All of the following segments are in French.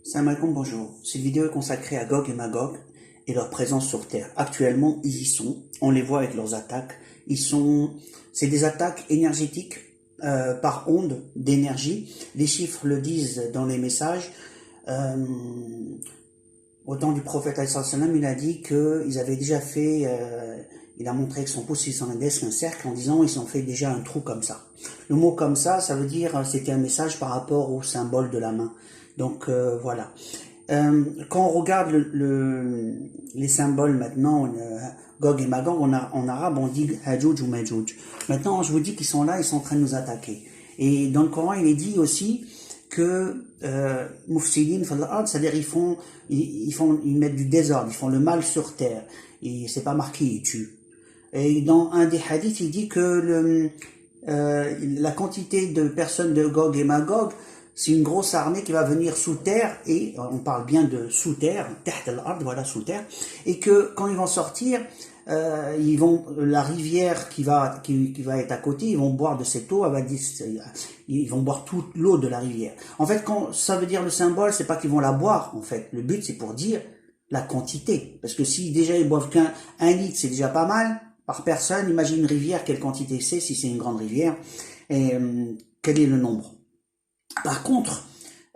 Salam alaikum, bonjour. Cette vidéo est consacrée à Gog et Magog et leur présence sur Terre. Actuellement, ils y sont. On les voit avec leurs attaques. C'est des attaques énergétiques par onde d'énergie. Les chiffres le disent dans les messages. Au temps du prophète sallam, il a dit qu'ils avaient déjà fait, il a montré avec son pouce islandesque un cercle en disant ils ont fait déjà un trou comme ça. Le mot comme ça veut dire c'était un message par rapport au symbole de la main. Donc voilà. Quand on regarde les symboles maintenant, Gog et Magog, en arabe on dit Hajouj ou Majouj. Maintenant je vous dis qu'ils sont là, ils sont en train de nous attaquer. Et dans le Coran il est dit aussi que Mufsidin fil ard, c'est-à-dire ils mettent du désordre, ils font le mal sur terre. Et c'est pas marqué ils tuent. Et dans un des hadiths il dit que la quantité de personnes de Gog et Magog, c'est une grosse armée qui va venir sous terre, et on parle bien de sous terre, taht al-ard, voilà, sous terre, et que quand ils vont sortir, la rivière qui va être à côté, ils vont boire de cette eau, ils vont boire toute l'eau de la rivière. En fait, quand ça veut dire le symbole, c'est pas qu'ils vont la boire, en fait. Le but, c'est pour dire la quantité. Parce que si déjà ils boivent qu'un litre, c'est déjà pas mal par personne. Imagine une rivière, quelle quantité c'est, si c'est une grande rivière, et quel est le nombre. Par contre,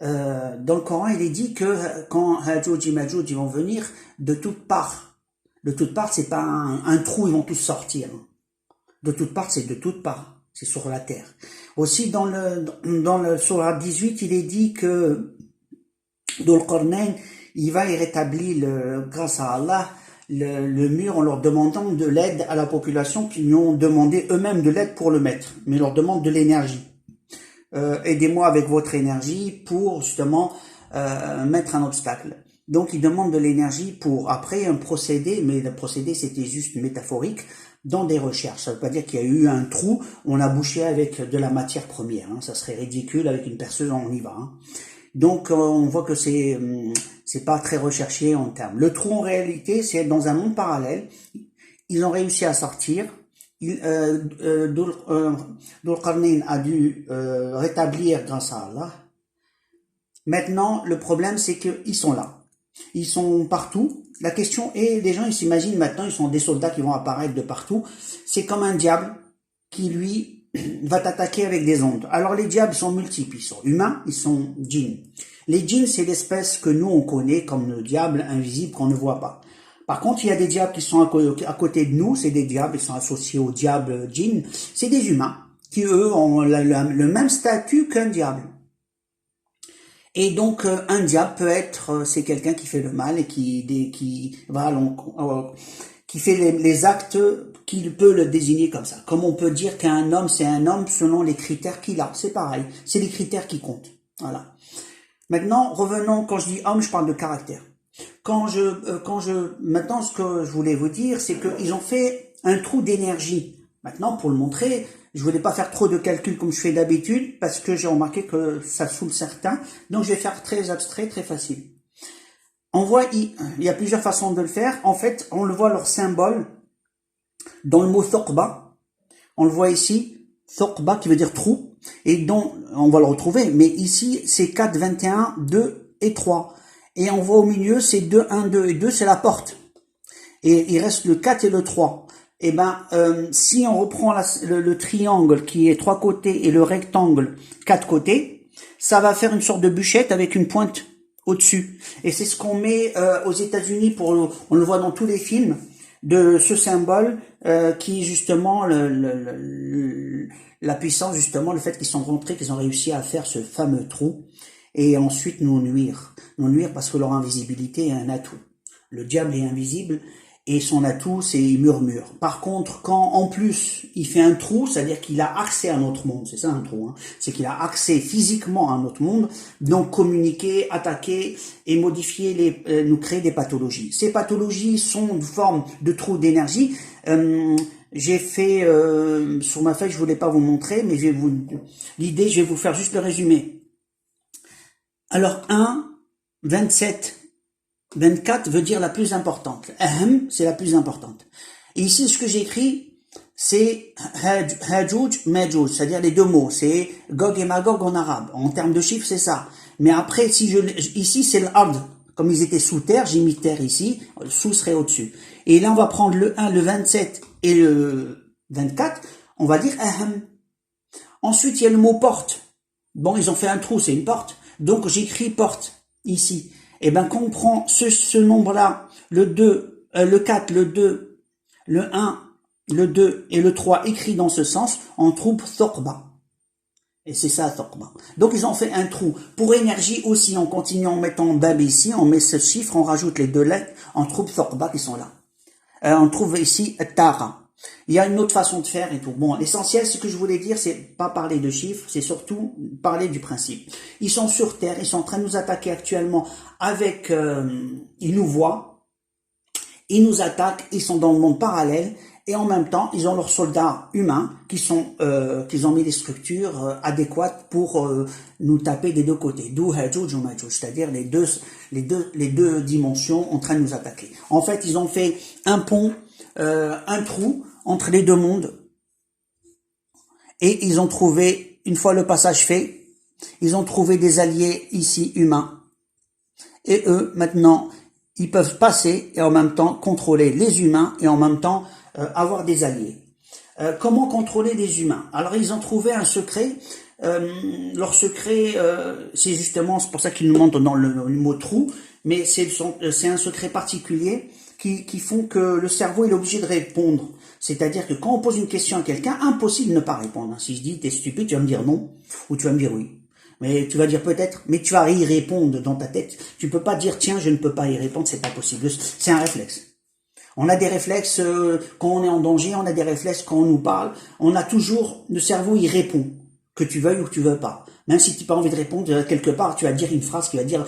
dans le Coran, il est dit que quand Hajouj et Majouj ils vont venir de toutes parts. De toutes parts, c'est pas un trou, ils vont tous sortir. De toutes parts, c'est de toutes parts. C'est sur la terre. Aussi, dans le Surah 18, il est dit que Dhul Qarnayn, il va y rétablir, grâce à Allah, le mur en leur demandant de l'aide à la population qui lui ont demandé eux-mêmes de l'aide pour le mettre. Mais ils leur demandent de l'énergie. Aidez-moi avec votre énergie pour justement mettre un obstacle. Donc il demande de l'énergie pour après un procédé, mais le procédé c'était juste métaphorique, dans des recherches. Ça veut pas dire qu'il y a eu un trou, on a bouché avec de la matière première, hein. Ça serait ridicule, avec une perceuse on y va, hein. Donc on voit que c'est pas très recherché en termes. Le trou en réalité c'est dans un monde parallèle, ils ont réussi à sortir. Dhul Qarnayn a dû rétablir grâce à Allah. Maintenant, le problème, c'est qu'ils sont là. Ils sont partout. La question est, les gens, ils s'imaginent maintenant, ils sont des soldats qui vont apparaître de partout. C'est comme un diable qui, lui, va t'attaquer avec des ondes. Alors, les diables sont multiples. Ils sont humains, ils sont djinns. Les djinns, c'est l'espèce que nous, on connaît comme le diable invisible qu'on ne voit pas. Par contre, il y a des diables qui sont à côté de nous, c'est des diables, ils sont associés au diable djinn, c'est des humains, qui eux ont le même statut qu'un diable. Et donc, un diable peut être, c'est quelqu'un qui fait le mal et qui fait les actes qu'il peut le désigner comme ça. Comme on peut dire qu'un homme, c'est un homme selon les critères qu'il a, c'est pareil, c'est les critères qui comptent. Voilà. Maintenant, revenons, quand je dis homme, je parle de caractère. Maintenant, ce que je voulais vous dire, c'est qu'ils ont fait un trou d'énergie. Maintenant, pour le montrer, je voulais pas faire trop de calculs comme je fais d'habitude, parce que j'ai remarqué que ça saoule certains. Donc, je vais faire très abstrait, très facile. On voit, il y a plusieurs façons de le faire. En fait, on le voit leur symbole dans le mot Thuqba. On le voit ici, Thuqba qui veut dire trou. Et donc, on va le retrouver. Mais ici, c'est 4, 21, 2 et 3. Et on voit au milieu, c'est 2, 1, 2 et 2, c'est la porte. Et il reste le 4 et le 3. Et si on reprend le triangle qui est 3 côtés et le rectangle 4 côtés, ça va faire une sorte de bûchette avec une pointe au-dessus. Et c'est ce qu'on met aux États-Unis, on le voit dans tous les films, de ce symbole qui justement la puissance, justement, le fait qu'ils sont rentrés, qu'ils ont réussi à faire ce fameux trou. Et ensuite nous nuire parce que leur invisibilité est un atout. Le diable est invisible et son atout c'est il murmure. Par contre, quand en plus il fait un trou, c'est-à-dire qu'il a accès à notre monde, c'est ça un trou, hein, c'est qu'il a accès physiquement à notre monde, donc communiquer, attaquer et modifier nous créer des pathologies. Ces pathologies sont une forme de trou d'énergie. J'ai fait sur ma feuille, je voulais pas vous montrer, mais je vais vous faire juste le résumé. Alors 1, 27, 24 veut dire la plus importante. Ahem, c'est la plus importante. Et ici, ce que j'ai écrit, c'est Hajouj, Majouj, c'est-à-dire les deux mots. C'est Gog et Magog en arabe. En termes de chiffres, c'est ça. Mais après, si ici c'est l'ard. Comme ils étaient sous terre, j'ai mis terre ici, sous serait au-dessus. Et là, on va prendre le 1, le 27 et le 24, on va dire aham. Ensuite, il y a le mot porte. Bon, ils ont fait un trou, c'est une porte. Donc, j'écris porte, ici. Et ben, quand on prend ce nombre-là, le 2, le 4, le 2, le 1, le 2 et le 3 écrit dans ce sens, on trouve thokba. Et c'est ça, thokba. Donc, ils ont fait un trou. Pour énergie aussi, on continue en mettant bab ici, on met ce chiffre, on rajoute les deux lettres, on trouve thokba qui sont là. On trouve ici tara. Il y a une autre façon de faire et tout. Bon, l'essentiel, ce que je voulais dire, c'est pas parler de chiffres, c'est surtout parler du principe. Ils sont sur Terre, ils sont en train de nous attaquer actuellement avec... ils nous voient, ils nous attaquent, ils sont dans le monde parallèle, et en même temps, ils ont leurs soldats humains qu'ils ont mis des structures adéquates pour nous taper des deux côtés. D'où Hajuj ou Majuj, c'est-à-dire les deux dimensions en train de nous attaquer. En fait, ils ont fait un pont, un trou entre les deux mondes, et ils ont trouvé, une fois le passage fait, ils ont trouvé des alliés ici humains, et eux maintenant ils peuvent passer et en même temps contrôler les humains et en même temps avoir des alliés. Comment contrôler les humains? Alors ils ont trouvé un secret. Leur secret, c'est justement, c'est pour ça qu'ils nous montrent dans le mot trou, mais c'est un secret particulier qui font que le cerveau est obligé de répondre. C'est-à-dire que quand on pose une question à quelqu'un, impossible de ne pas répondre. Si je dis t'es stupide, tu vas me dire non, ou tu vas me dire oui. Mais tu vas dire peut-être, mais tu vas y répondre dans ta tête. Tu peux pas dire tiens, je ne peux pas y répondre, c'est pas possible. C'est un réflexe. On a des réflexes quand on est en danger, on a des réflexes quand on nous parle. On a toujours, le cerveau il répond, que tu veuilles ou que tu veux pas. Même si tu n'as pas envie de répondre, quelque part, tu vas dire une phrase qui va dire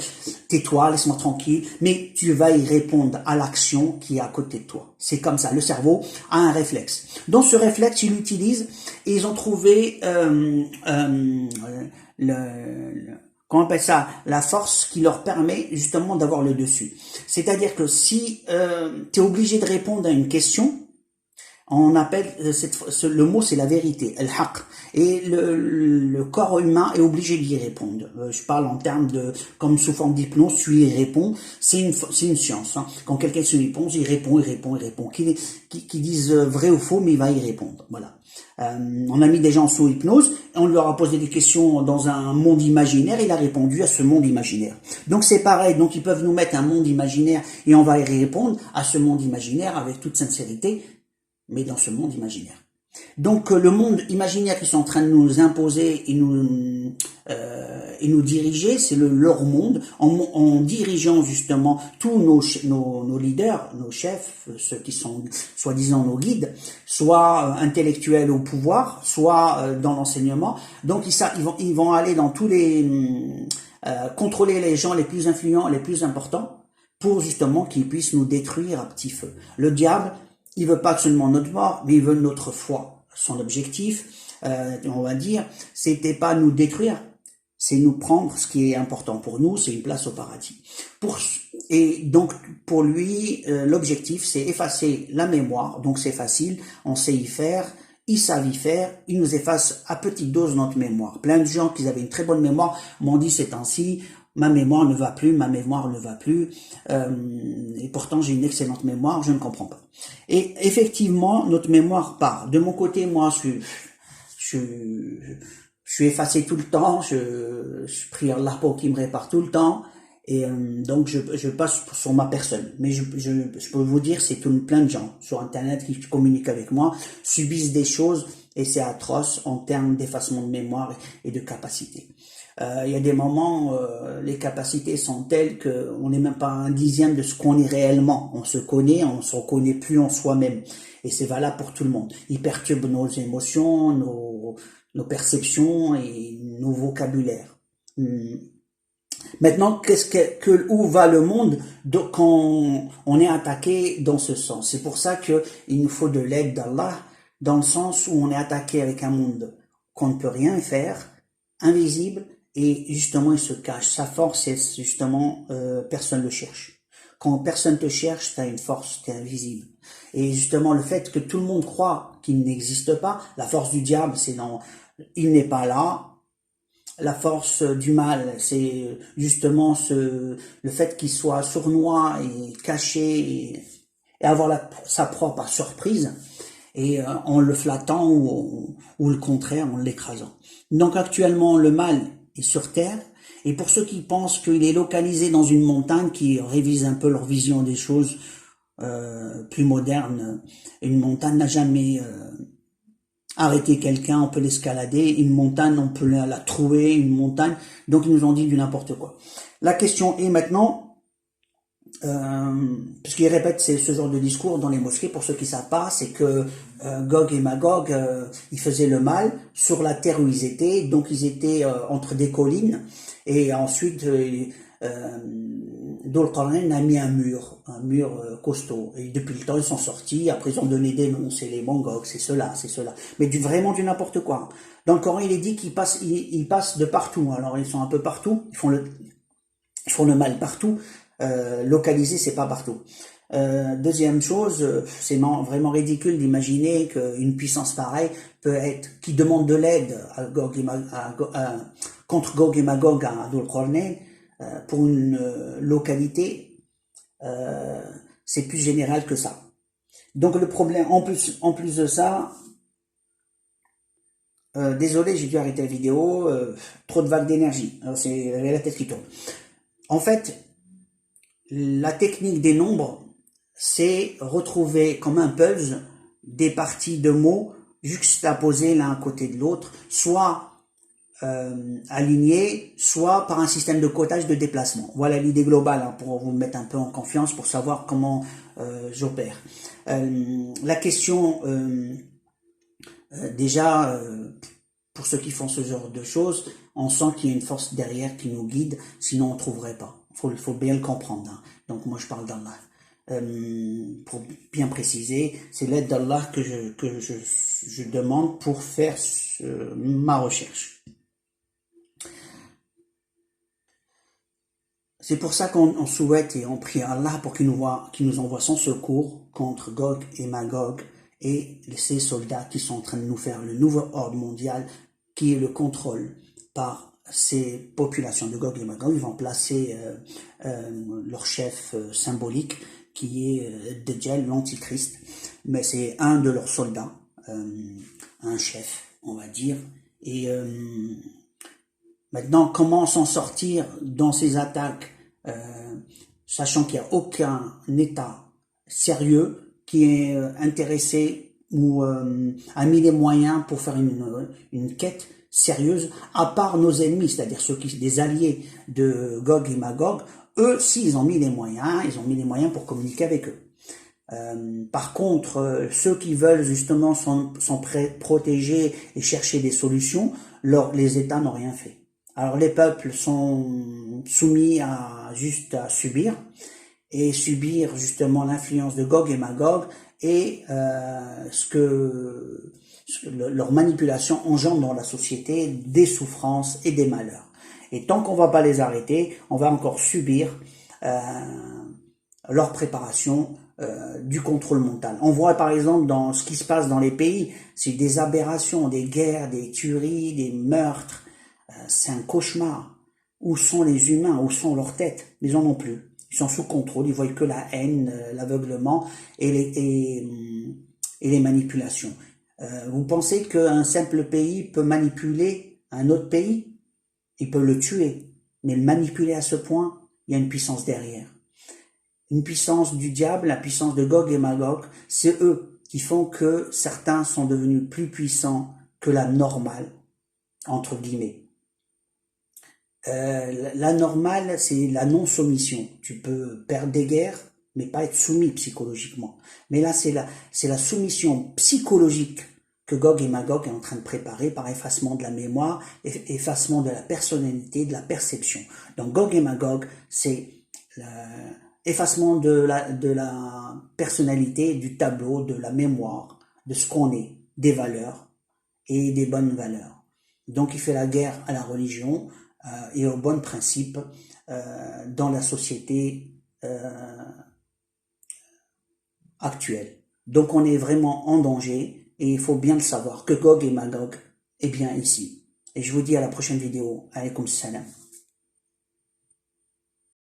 tais-toi, laisse-moi tranquille, mais tu vas y répondre à l'action qui est à côté de toi. C'est comme ça, le cerveau a un réflexe. Dans ce réflexe, ils l'utilisent et ils ont trouvé comment on appelle ça, la force qui leur permet justement d'avoir le dessus. C'est-à-dire que si tu es obligé de répondre à une question, on appelle le mot c'est la vérité, al-haq, et le corps humain est obligé d'y répondre. Je parle en termes de comme sous forme d'hypnose, tu y réponds, c'est une science. Hein. Quand quelqu'un se répond, il répond. Qui disent vrai ou faux, mais il va y répondre. Voilà. On a mis des gens sous hypnose, et on leur a posé des questions dans un monde imaginaire, il a répondu à ce monde imaginaire. Donc c'est pareil, donc ils peuvent nous mettre un monde imaginaire et on va y répondre à ce monde imaginaire avec toute sincérité, mais dans ce monde imaginaire. Donc le monde imaginaire qu'ils sont en train de nous imposer et nous diriger, c'est leur monde, en dirigeant justement tous nos leaders, nos chefs, ceux qui sont soi-disant nos guides, soit intellectuels au pouvoir, soit dans l'enseignement. Donc ils vont aller dans tous les contrôler les gens les plus influents, les plus importants, pour justement qu'ils puissent nous détruire à petit feu. Le diable, il veut pas seulement notre mort, mais il veut notre foi. Son objectif, on va dire, c'était pas nous détruire, c'est nous prendre ce qui est important pour nous, c'est une place au paradis. Et donc, pour lui, l'objectif, c'est effacer la mémoire, donc c'est facile, on sait y faire, ils savent y faire, ils nous effacent à petite dose notre mémoire. Plein de gens qui avaient une très bonne mémoire m'ont dit ces temps-ci, ma mémoire ne va plus, et pourtant j'ai une excellente mémoire, je ne comprends pas. Et effectivement, notre mémoire part. De mon côté, moi, je suis effacé tout le temps, je prie Allah pour qu'il me répare tout le temps, et donc je passe sur ma personne. Mais je peux vous dire, c'est plein de gens sur Internet qui communiquent avec moi, subissent des choses, et c'est atroce en termes d'effacement de mémoire et de capacité. Il y a des moments, les capacités sont telles qu'on n'est même pas un dixième de ce qu'on est réellement. On se connaît, on se reconnaît plus en soi-même. Et c'est valable pour tout le monde. Il perturbe nos émotions, nos perceptions et nos vocabulaires. Maintenant, où va le monde quand on est attaqué dans ce sens? C'est pour ça qu'il nous faut de l'aide d'Allah, dans le sens où on est attaqué avec un monde qu'on ne peut rien faire, invisible, et justement il se cache. Sa force, c'est justement personne ne le cherche. Quand personne te cherche, tu as une force, tu es invisible. Et justement le fait que tout le monde croit qu'il n'existe pas, la force du diable, c'est il n'est pas là, la force du mal, c'est justement le fait qu'il soit sournois et caché et avoir sa propre surprise, et en le flattant ou le contraire, en l'écrasant. Donc actuellement, le mal est sur Terre, et pour ceux qui pensent qu'il est localisé dans une montagne, qui révisent un peu leur vision des choses plus modernes, une montagne n'a jamais arrêté quelqu'un, on peut l'escalader, une montagne, on peut la trouer, une montagne, donc ils nous ont dit du n'importe quoi. La question est maintenant, puisqu'ils répètent ce genre de discours dans les mosquées, pour ceux qui savent pas, c'est que Gog et Magog, ils faisaient le mal sur la terre où ils étaient, donc ils étaient entre des collines, et ensuite Dhul Qarnayn a mis un mur costaud, et depuis le temps ils sont sortis, après ils ont donné des noms, c'est les Mongols, c'est cela, mais vraiment du n'importe quoi. Dans le Coran il est dit qu'ils passent, ils passent de partout, alors ils sont un peu partout, ils font le mal partout. Localisé, c'est pas partout. Deuxième chose, c'est vraiment ridicule d'imaginer qu'une puissance pareille peut être, qui demande de l'aide à contre Gog et Magog à Dhul Qarnayn, pour une localité, c'est plus général que ça. Donc le problème, en plus de ça, désolé, j'ai dû arrêter la vidéo, trop de vagues d'énergie, c'est la tête qui tourne. En fait, la technique des nombres, c'est retrouver comme un puzzle des parties de mots juxtaposées l'un à côté de l'autre, soit alignés, soit par un système de codage de déplacement. Voilà l'idée globale, hein, pour vous mettre un peu en confiance, pour savoir comment j'opère. La question, déjà, pour ceux qui font ce genre de choses, on sent qu'il y a une force derrière qui nous guide, sinon on ne trouverait pas. Faut bien le comprendre, hein. Donc moi je parle d'Allah. Pour bien préciser, c'est l'aide d'Allah que je demande pour faire ma recherche. C'est pour ça qu'on souhaite et on prie à Allah pour qu'il nous envoie son secours contre Gog et Magog et ces soldats qui sont en train de nous faire le nouveau ordre mondial, qui est le contrôle par ces populations de Gog et Magog. Ils vont placer leur chef symbolique, qui est Dajjal, l'antichrist, mais c'est un de leurs soldats, un chef, on va dire. Et maintenant, comment s'en sortir dans ces attaques, sachant qu'il n'y a aucun État sérieux qui est intéressé ou a mis les moyens pour faire une quête sérieuse, à part nos ennemis, c'est-à-dire des alliés de Gog et Magog. Eux, si, ils ont mis les moyens pour communiquer avec eux. Par contre, ceux qui veulent justement sont protéger et chercher des solutions, les États n'ont rien fait. Alors les peuples sont soumis juste à subir, et subir justement l'influence de Gog et Magog, et leur manipulation engendre dans la société des souffrances et des malheurs. Et tant qu'on va pas les arrêter, on va encore subir leur préparation du contrôle mental. On voit par exemple dans ce qui se passe dans les pays, c'est des aberrations, des guerres, des tueries, des meurtres. C'est un cauchemar. Où sont les humains? Où sont leurs têtes? Ils en ont plus. Ils sont sous contrôle. Ils voient que la haine, l'aveuglement et les manipulations. Vous pensez qu'un simple pays peut manipuler un autre pays? Il peut le tuer. Mais le manipuler à ce point, il y a une puissance derrière. Une puissance du diable, la puissance de Gog et Magog, c'est eux qui font que certains sont devenus plus puissants que la normale, entre guillemets. La normale, c'est la non-soumission. Tu peux perdre des guerres, mais pas être soumis psychologiquement. Mais là, c'est la soumission psychologique que Gog et Magog est en train de préparer par effacement de la mémoire, effacement de la personnalité, de la perception. Donc Gog et Magog, c'est effacement de la personnalité, du tableau, de la mémoire, de ce qu'on est, des valeurs et des bonnes valeurs. Donc il fait la guerre à la religion et aux bons principes dans la société actuelle. Donc on est vraiment en danger, et il faut bien le savoir que Gog et Magog est bien ici. Et je vous dis à la prochaine vidéo. Alaykoum salam.